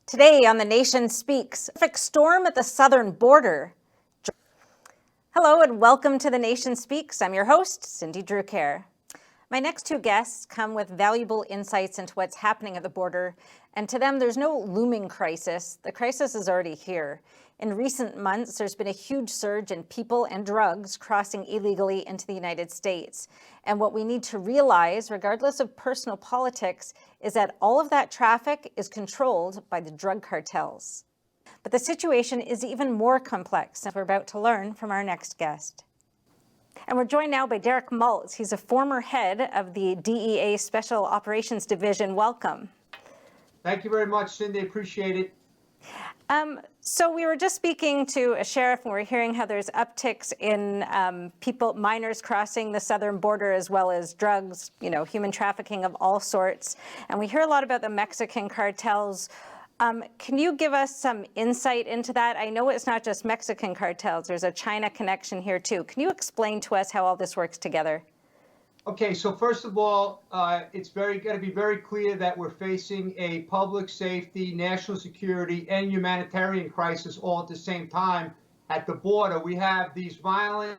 Today on The Nation Speaks, perfect storm at the southern border. Hello and welcome to The Nation Speaks. I'm your host, Cindy Drukier. My next two guests come with valuable insights into what's happening at the border, and to them there's no looming crisis. The crisis is already here. In recent months, there's been a huge surge in people and drugs crossing illegally into the United States. And what we need to realize, regardless of personal politics, is that all of that traffic is controlled by the drug cartels. But the situation is even more complex, as we're about to learn from our next guest. And we're joined now by Derek Maltz. He's a former head of the DEA Special Operations Division. Welcome. Thank you very much, Cindy. Appreciate it. So we were just speaking to a sheriff, and we're hearing how there's upticks in minors crossing the southern border, as well as drugs, human trafficking of all sorts. And we hear a lot about the Mexican cartels. Can you give us some insight into that? I know it's not just Mexican cartels. There's a China connection here, too. Can you explain to us how all this works together? Okay, so first of all, it's got to be very clear that we're facing a public safety, national security, and humanitarian crisis all at the same time at the border. We have these violent,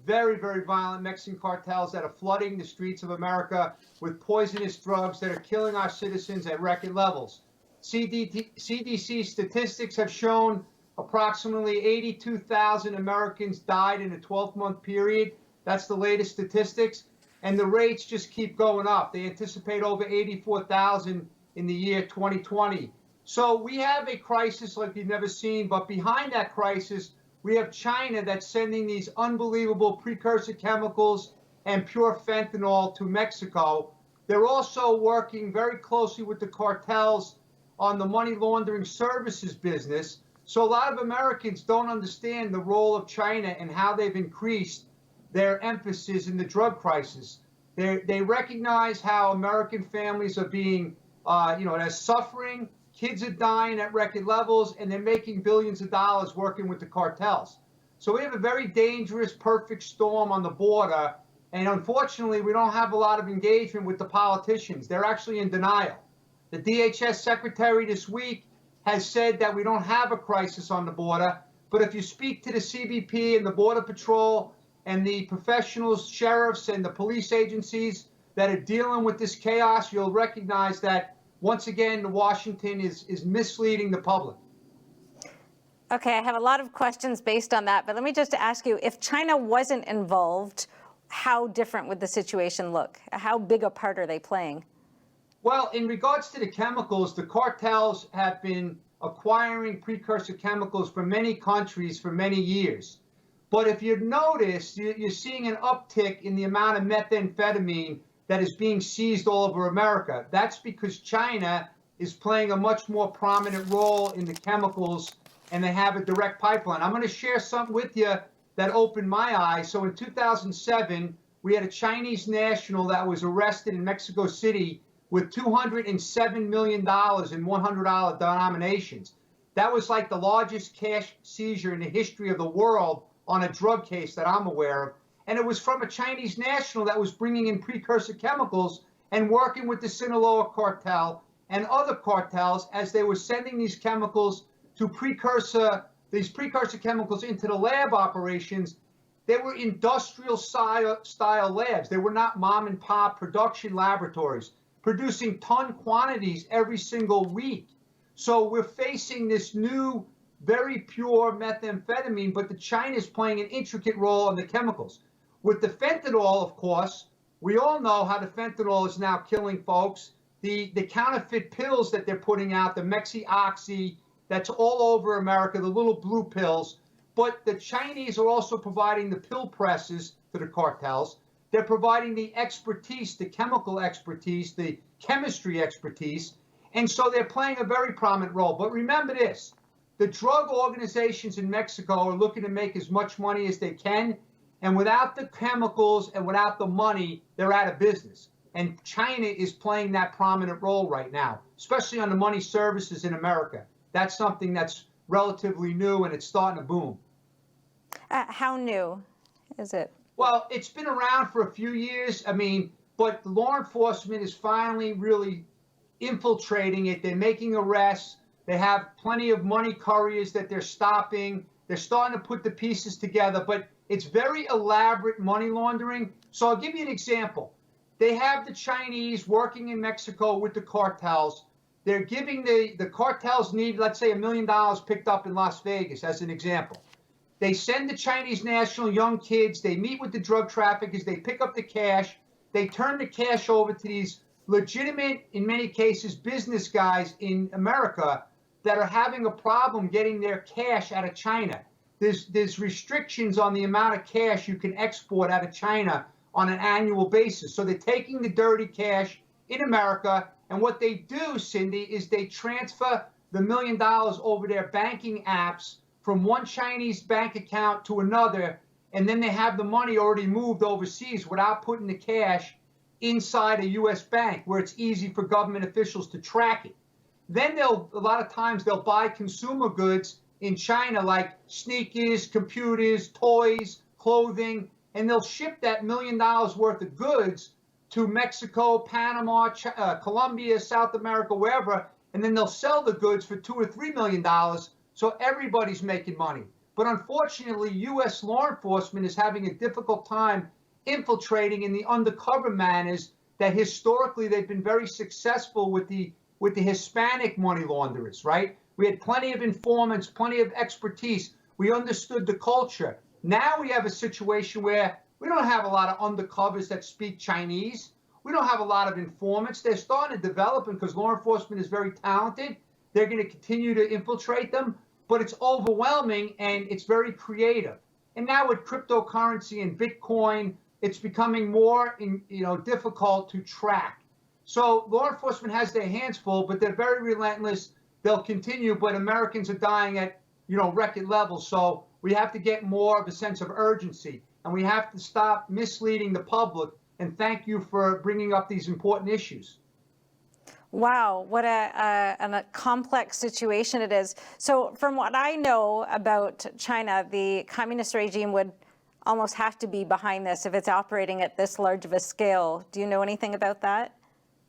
very, very violent Mexican cartels that are flooding the streets of America with poisonous drugs that are killing our citizens at record levels. CDC statistics have shown approximately 82,000 Americans died in a 12-month period. That's the latest statistics. And the rates just keep going up. They anticipate over 84,000 in the year 2020. So we have a crisis like we've never seen. But behind that crisis, we have China that's sending these unbelievable precursor chemicals and pure fentanyl to Mexico. They're also working very closely with the cartels on the money laundering services business. So a lot of Americans don't understand the role of China and how they've increased their emphasis in the drug crisis. They recognize how American families are being, they're suffering, kids are dying at record levels, and they're making billions of dollars working with the cartels. So we have a very dangerous, perfect storm on the border, and unfortunately, we don't have a lot of engagement with the politicians. They're actually in denial. The DHS secretary this week has said that we don't have a crisis on the border, but if you speak to the CBP and the Border Patrol and the professionals, sheriffs, and the police agencies that are dealing with this chaos, you'll recognize that, once again, Washington is misleading the public. Okay, I have a lot of questions based on that, but let me just ask you, if China wasn't involved, how different would the situation look? How big a part are they playing? Well, in regards to the chemicals, the cartels have been acquiring precursor chemicals from many countries for many years. But if you notice, you're seeing an uptick in the amount of methamphetamine that is being seized all over America. That's because China is playing a much more prominent role in the chemicals, and they have a direct pipeline. I'm going to share something with you that opened my eyes. So in 2007, we had a Chinese national that was arrested in Mexico City with $207 million in $100 denominations. That was like the largest cash seizure in the history of the world on a drug case that I'm aware of. And it was from a Chinese national that was bringing in precursor chemicals and working with the Sinaloa cartel and other cartels as they were sending these chemicals to precursor chemicals into the lab operations. They were industrial style labs. They were not mom and pop production laboratories producing ton quantities every single week. So we're facing this new very pure methamphetamine, but the China is playing an intricate role in the chemicals. With the fentanyl, of course, we all know how the fentanyl is now killing folks. The counterfeit pills that they're putting out, the Mexi-Oxy, that's all over America, the little blue pills. But the Chinese are also providing the pill presses to the cartels. They're providing the expertise, the chemical expertise, the chemistry expertise. And so they're playing a very prominent role. But remember this. The drug organizations in Mexico are looking to make as much money as they can. And without the chemicals and without the money, they're out of business. And China is playing that prominent role right now, especially on the money services in America. That's something that's relatively new, and it's starting to boom. How new is it? Well, it's been around for a few years. But law enforcement is finally really infiltrating it. They're making arrests. They have plenty of money couriers that they're stopping. They're starting to put the pieces together, but it's very elaborate money laundering. So I'll give you an example. They have the Chinese working in Mexico with the cartels. They're giving the cartels need, let's say, $1 million picked up in Las Vegas, as an example. They send the Chinese national young kids. They meet with the drug traffickers. They pick up the cash. They turn the cash over to these legitimate, in many cases, business guys in America that are having a problem getting their cash out of China. There's restrictions on the amount of cash you can export out of China on an annual basis. So they're taking the dirty cash in America, and what they do, Cindy, is they transfer the $1 million over their banking apps from one Chinese bank account to another, and then they have the money already moved overseas without putting the cash inside a U.S. bank where it's easy for government officials to track it. Then a lot of times they'll buy consumer goods in China like sneakers, computers, toys, clothing, and they'll ship that $1 million worth of goods to Mexico, Panama, Colombia, South America, wherever, and then they'll sell the goods for $2 or $3 million, so everybody's making money. But unfortunately, U.S. law enforcement is having a difficult time infiltrating in the undercover manners that historically they've been very successful with the Hispanic money launderers, right? We had plenty of informants, plenty of expertise. We understood the culture. Now we have a situation where we don't have a lot of undercovers that speak Chinese. We don't have a lot of informants. They're starting to develop because law enforcement is very talented. They're going to continue to infiltrate them, but it's overwhelming and it's very creative. And now with cryptocurrency and Bitcoin, it's becoming more difficult to track. So law enforcement has their hands full, but they're very relentless. They'll continue, but Americans are dying at record levels. So we have to get more of a sense of urgency, and we have to stop misleading the public. And thank you for bringing up these important issues. Wow, what a complex situation it is. So from what I know about China, the communist regime would almost have to be behind this if it's operating at this large of a scale. Do you know anything about that?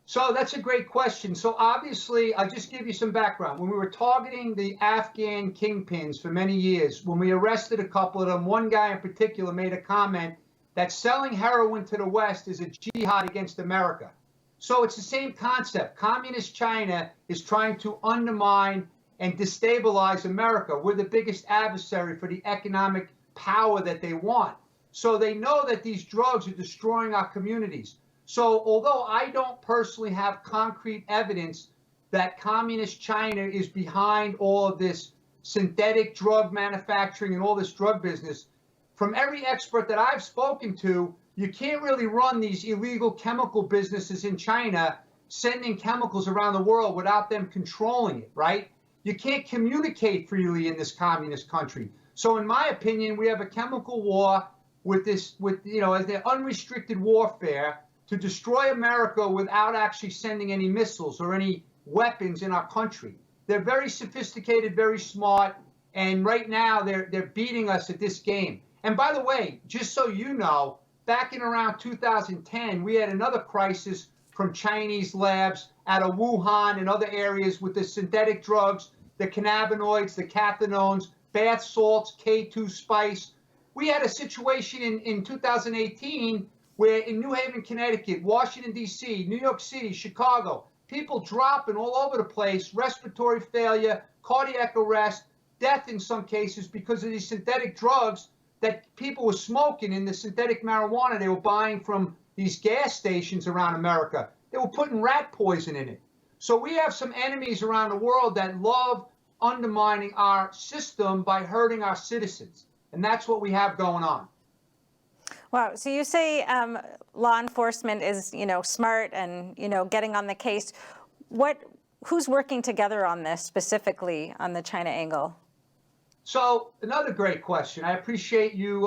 So that's a great question. So obviously, I'll just give you some background. When we were targeting the Afghan kingpins for many years, when we arrested a couple of them, one guy in particular made a comment that selling heroin to the West is a jihad against America. So it's the same concept. Communist China is trying to undermine and destabilize America. We're the biggest adversary for the economic power that they want. So they know that these drugs are destroying our communities. So although I don't personally have concrete evidence that communist China is behind all of this synthetic drug manufacturing and all this drug business, from every expert that I've spoken to, you can't really run these illegal chemical businesses in China, sending chemicals around the world without them controlling it, right? You can't communicate freely in this communist country. So in my opinion, we have a chemical war with as the unrestricted warfare to destroy America without actually sending any missiles or any weapons in our country. They're very sophisticated, very smart, and right now they're beating us at this game. And by the way, just so you know, back in around 2010, we had another crisis from Chinese labs out of Wuhan and other areas with the synthetic drugs, the cannabinoids, the cathinones, bath salts, K2 spice. We had a situation in 2018 where in New Haven, Connecticut, Washington, D.C., New York City, Chicago, people dropping all over the place, respiratory failure, cardiac arrest, death in some cases because of these synthetic drugs that people were smoking in the synthetic marijuana they were buying from these gas stations around America. They were putting rat poison in it. So we have some enemies around the world that love undermining our system by hurting our citizens. And that's what we have going on. Wow. So you say law enforcement is, smart and, getting on the case. Who's working together on this specifically on the China angle? So another great question. I appreciate you,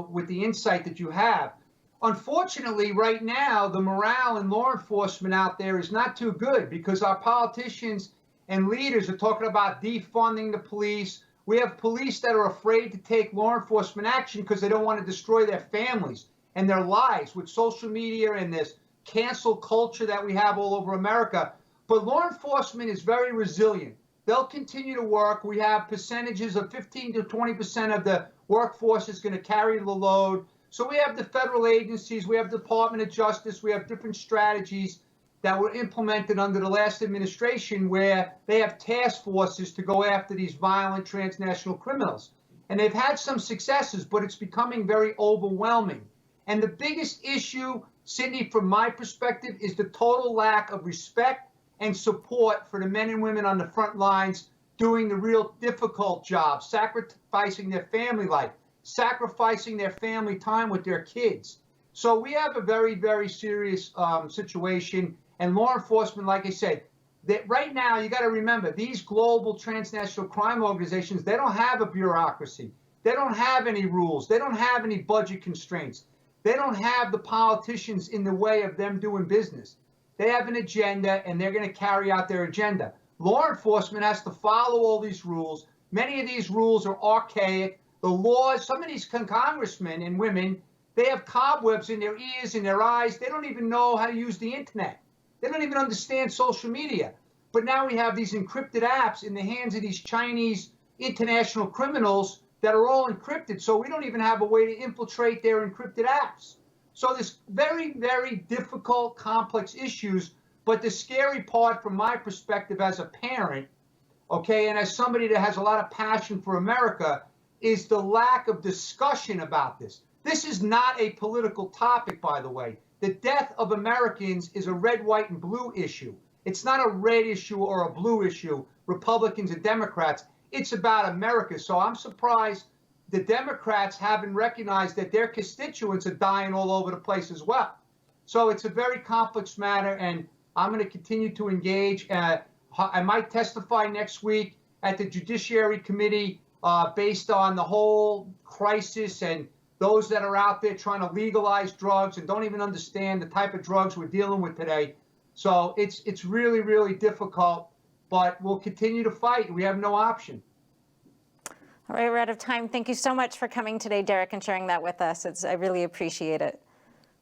with the insight that you have. Unfortunately, right now, the morale in law enforcement out there is not too good because our politicians and leaders are talking about defunding the police. We have police that are afraid to take law enforcement action because they don't want to destroy their families and their lives with social media and this cancel culture that we have all over America. But law enforcement is very resilient. they'll continue to work. We have percentages of 15 to 20% of the workforce is going to carry the load. So we have the federal agencies, we have the Department of Justice, we have different strategies that were implemented under the last administration where they have task forces to go after these violent transnational criminals. And they've had some successes, but it's becoming very overwhelming. And the biggest issue, Cindy, from my perspective, is the total lack of respect and support for the men and women on the front lines doing the real difficult jobs, sacrificing their family life, sacrificing their family time with their kids. So we have a very, very serious situation. And law enforcement, like I said, that right now, you got to remember, these global transnational crime organizations, they don't have a bureaucracy. They don't have any rules. They don't have any budget constraints. They don't have the politicians in the way of them doing business. They have an agenda, and they're going to carry out their agenda. Law enforcement has to follow all these rules. Many of these rules are archaic. The laws, some of these congressmen and women, they have cobwebs in their ears and their eyes. They don't even know how to use the internet. They don't even understand social media. But now we have these encrypted apps in the hands of these Chinese international criminals that are all encrypted. So we don't even have a way to infiltrate their encrypted apps. So there's very, very difficult, complex issues. But the scary part from my perspective as a parent, okay, and as somebody that has a lot of passion for America, is the lack of discussion about this. This is not a political topic, by the way. The death of Americans is a red, white, and blue issue. It's not a red issue or a blue issue, Republicans and Democrats. It's about America. So I'm surprised the Democrats haven't recognized that their constituents are dying all over the place as well. So it's a very complex matter, and I'm going to continue to engage. I might testify next week at the Judiciary Committee based on the whole crisis and those that are out there trying to legalize drugs and don't even understand the type of drugs we're dealing with today. So it's really, really difficult, but we'll continue to fight. We have no option. All right, we're out of time. Thank you so much for coming today, Derek, and sharing that with us. I really appreciate it.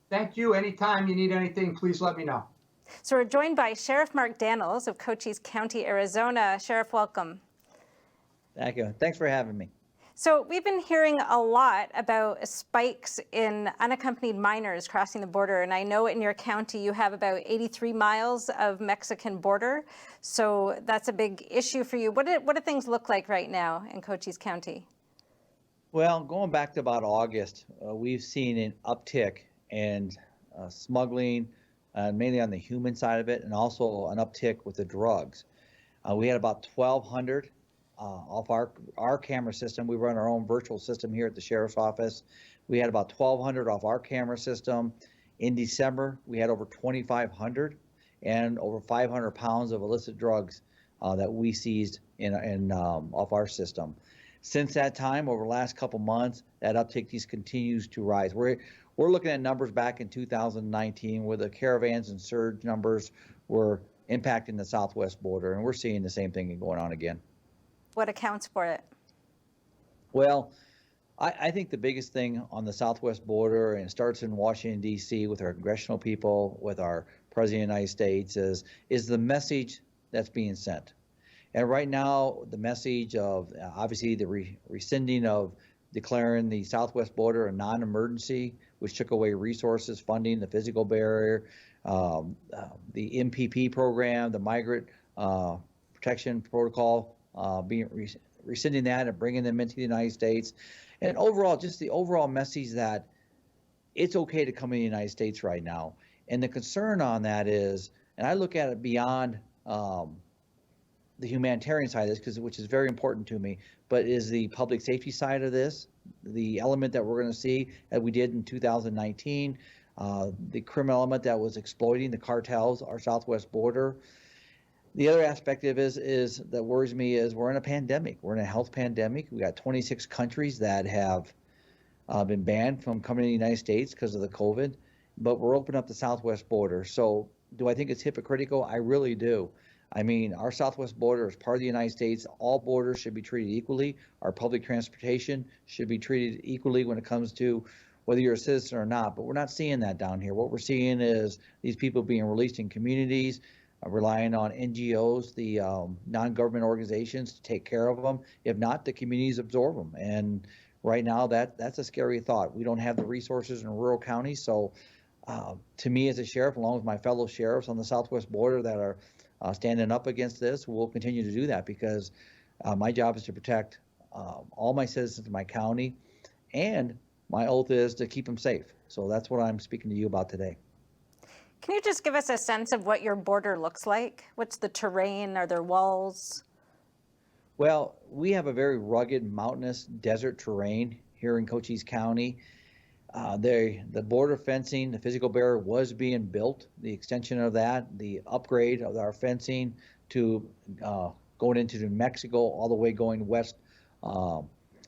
Thank you. Anytime you need anything, please let me know. So we're joined by Sheriff Mark Dannels of Cochise County, Arizona. Sheriff, welcome. Thank you. Thanks for having me. So we've been hearing a lot about spikes in unaccompanied minors crossing the border. And I know in your county you have about 83 miles of Mexican border. So that's a big issue for you. What do things look like right now in Cochise County? Well, going back to about August, we've seen an uptick in smuggling, mainly on the human side of it, and also an uptick with the drugs. We had about 1,200 off our camera system. We run our own virtual system here at the Sheriff's Office. We had about 1,200 off our camera system. In December, we had over 2,500 and over 500 pounds of illicit drugs that we seized off our system. Since that time, over the last couple months, that uptick just continues to rise. We're looking at numbers back in 2019 where the caravans and surge numbers were impacting the southwest border, and we're seeing the same thing going on again. What accounts for it? Well, I think the biggest thing on the southwest border, and it starts in Washington, D.C. with our congressional people, with our President of the United States, is the message that's being sent. And right now, the message of obviously the rescinding of declaring the southwest border a non-emergency, which took away resources, funding, the physical barrier, the MPP program, the migrant protection protocol, rescinding that and bringing them into the United States. And overall, just the overall message that it's okay to come in the United States right now. And the concern on that is, and I look at it beyond the humanitarian side of this, which is very important to me, but is the public safety side of this, the element that we're going to see as we did in 2019, the criminal element that was exploiting the cartels, our southwest border. The other aspect of it is that worries me is we're in a pandemic. We're in a health pandemic. We got 26 countries that have been banned from coming to the United States because of the COVID, but we're opening up the southwest border. So do I think it's hypocritical? I really do. I mean, our southwest border is part of the United States. All borders should be treated equally. Our public transportation should be treated equally when it comes to whether you're a citizen or not. But we're not seeing that down here. What we're seeing is these people being released in communities, relying on NGOs, the non-government organizations, to take care of them. If not, the communities absorb them. And right now, that's a scary thought. We don't have the resources in rural counties. So to me as a sheriff, along with my fellow sheriffs on the southwest border that are standing up against this, we'll continue to do that, because my job is to protect all my citizens in my county, and my oath is to keep them safe. So that's what I'm speaking to you about today. Can you just give us a sense of what your border looks like? What's the terrain? Are there walls? Well, we have a very rugged, mountainous, desert terrain here in Cochise County. The border fencing, the physical barrier was being built. The extension of that, the upgrade of our fencing to going into New Mexico, all the way going west out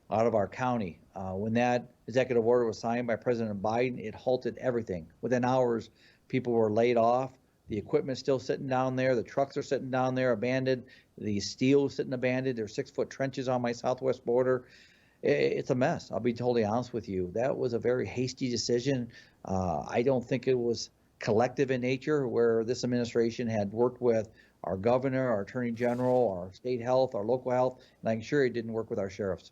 of our county. When that executive order was signed by President Biden, it halted everything. Within hours, people were laid off. The equipment's still sitting down there. The trucks are sitting down there abandoned. The steel is sitting abandoned. There's 6-foot trenches on my southwest border. It's a mess. I'll be totally honest with you. That was a very hasty decision. I don't think it was collective in nature, where this administration had worked with our governor, our attorney general, our state health, our local health, and I'm sure it didn't work with our sheriffs.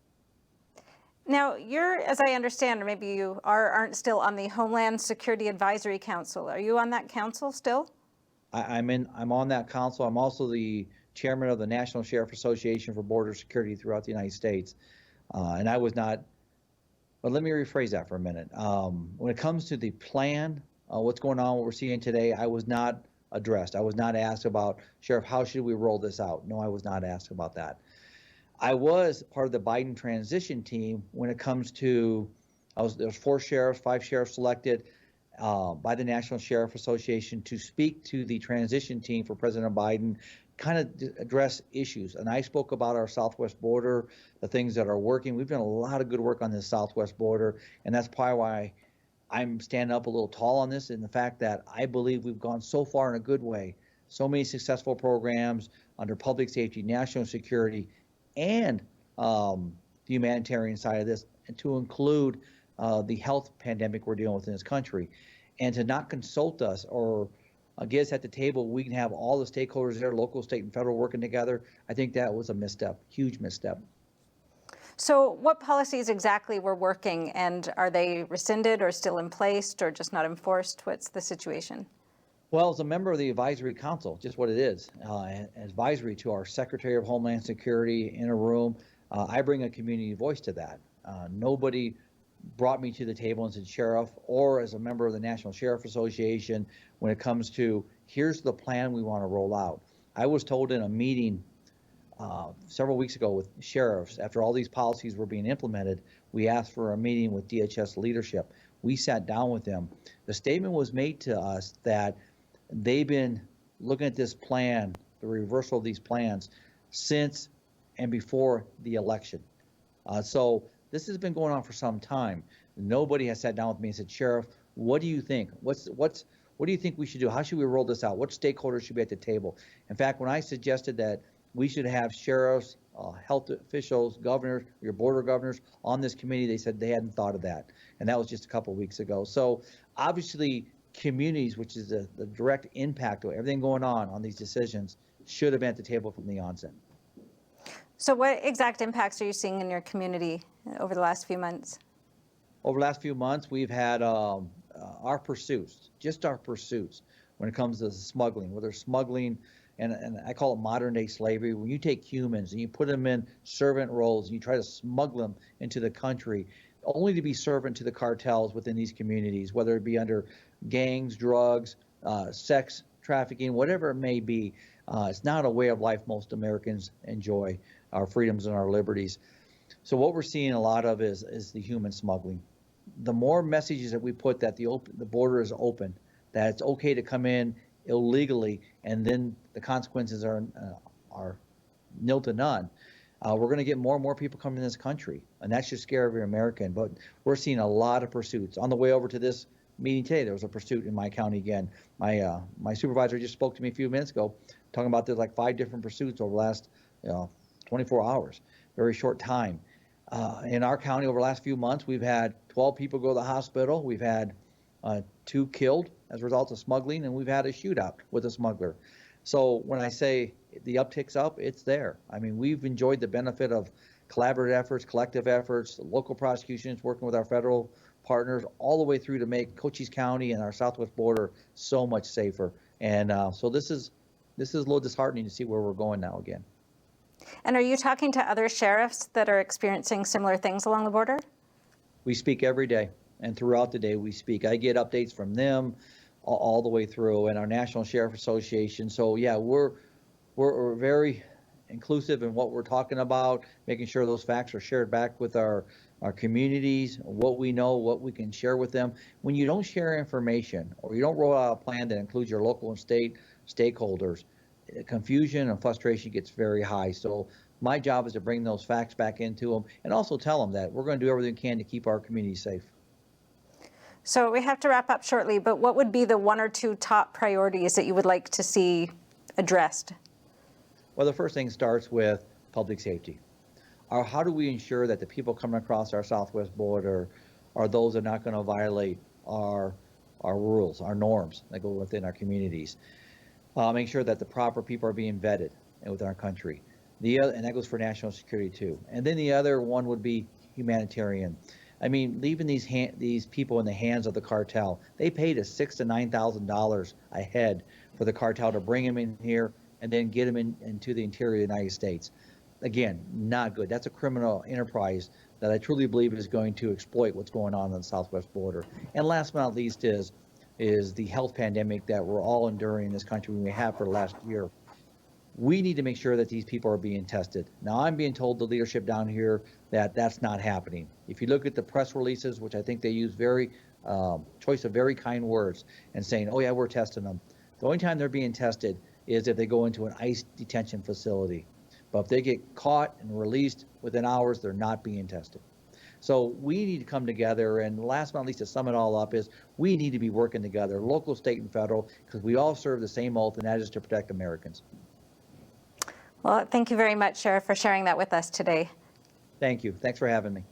Now, you're, as I understand, or maybe you aren't still on the Homeland Security Advisory Council. Are you on that council still? I'm on that council. I'm also the chairman of the National Sheriff Association for Border Security throughout the United States. And I was not, but let me rephrase that for a minute. When it comes to the plan, what's going on, what we're seeing today, I was not addressed. I was not asked about, Sheriff, how should we roll this out? No, I was not asked about that. I was part of the Biden transition team when it comes to, there's 4 sheriffs, 5 sheriffs selected by the National Sheriff Association to speak to the transition team for President Biden, kind of address issues. And I spoke about our southwest border, the things that are working. We've done a lot of good work on this southwest border, and that's probably why I'm standing up a little tall on this, in the fact that I believe we've gone so far in a good way. So many successful programs under public safety, national security, and the humanitarian side of this, and to include the health pandemic we're dealing with in this country. And to not consult us or get us at the table, we can have all the stakeholders there, local, state, and federal, working together. I think that was a misstep, huge misstep. So what policies exactly were working, and are they rescinded or still in place or just not enforced? What's the situation? Well, as a member of the advisory council, just what it is, advisory to our Secretary of Homeland Security in a room, I bring a community voice to that. Nobody brought me to the table and said, Sheriff, or as a member of the National Sheriff Association, when it comes to, here's the plan we want to roll out. I was told in a meeting several weeks ago with sheriffs, after all these policies were being implemented, we asked for a meeting with DHS leadership. We sat down with them. The statement was made to us that they've been looking at this plan, the reversal of these plans, since and before the election. So this has been going on for some time. Nobody has sat down with me and said, Sheriff, what do you think? What do you think we should do? How should we roll this out? What stakeholders should be at the table? In fact, when I suggested that we should have sheriffs, health officials, governors, your border governors on this committee, they said they hadn't thought of that. And that was just a couple of weeks ago. So obviously communities, which is the direct impact of everything going on these decisions, should have been at the table from the onset. So what exact impacts are you seeing in your community over the last few months? Over the last few months, we've had our pursuits, just our pursuits, when it comes to smuggling, whether smuggling, and I call it modern day slavery, when you take humans and you put them in servant roles and you try to smuggle them into the country, only to be servant to the cartels within these communities, whether it be under gangs, drugs, sex trafficking, whatever it may be. It's not a way of life most Americans enjoy, our freedoms and our liberties. So what we're seeing a lot of is the human smuggling. The more messages that we put that the border is open, that it's okay to come in illegally, and then the consequences are nil to none, we're going to get more and more people coming in this country, and that should scare every American. But we're seeing a lot of pursuits. On the way over to this meeting today, there was a pursuit in my county again. My supervisor just spoke to me a few minutes ago, talking about there's like 5 different pursuits over the last 24 hours, very short time. In our county over the last few months, we've had 12 people go to the hospital. We've had 2 killed as a result of smuggling, and we've had a shootout with a smuggler. So when I say the uptick's up, it's there. I mean, we've enjoyed the benefit of collaborative efforts, collective efforts, local prosecutions, working with our federal partners, all the way through to make Cochise County and our southwest border so much safer. And so this is a little disheartening to see where we're going now again. And are you talking to other sheriffs that are experiencing similar things along the border? We speak every day, and throughout the day we speak. I get updates from them all the way through, and our National Sheriff Association. So yeah, we're very inclusive in what we're talking about, making sure those facts are shared back with our communities, what we know, what we can share with them. When you don't share information or you don't roll out a plan that includes your local and state stakeholders, confusion and frustration gets very high. So my job is to bring those facts back into them and also tell them that we're going to do everything we can to keep our community safe. So we have to wrap up shortly, but what would be the one or two top priorities that you would like to see addressed? Well, the first thing starts with public safety. How do we ensure that the people coming across our southwest border are those that are not going to violate our rules, our norms that go within our communities? Make sure that the proper people are being vetted within our country. And that goes for national security too. And then the other one would be humanitarian. I mean, leaving these people in the hands of the cartel. They paid us $6,000 to $9,000 a head for the cartel to bring them in here and then get them into the interior of the United States. Again, not good. That's a criminal enterprise that I truly believe is going to exploit what's going on the southwest border. And last but not least is the health pandemic that we're all enduring in this country, we have for the last year. We need to make sure that these people are being tested. Now, I'm being told, the leadership down here, that that's not happening. If you look at the press releases, which I think they use choice of very kind words and saying, oh yeah, we're testing them. The only time they're being tested is if they go into an ICE detention facility. But if they get caught and released within hours, they're not being tested. So we need to come together, and last but not least, to sum it all up, is we need to be working together, local, state, and federal, because we all serve the same oath, and that is to protect Americans. Well, thank you very much, Sheriff, for sharing that with us today. Thank you. Thanks for having me.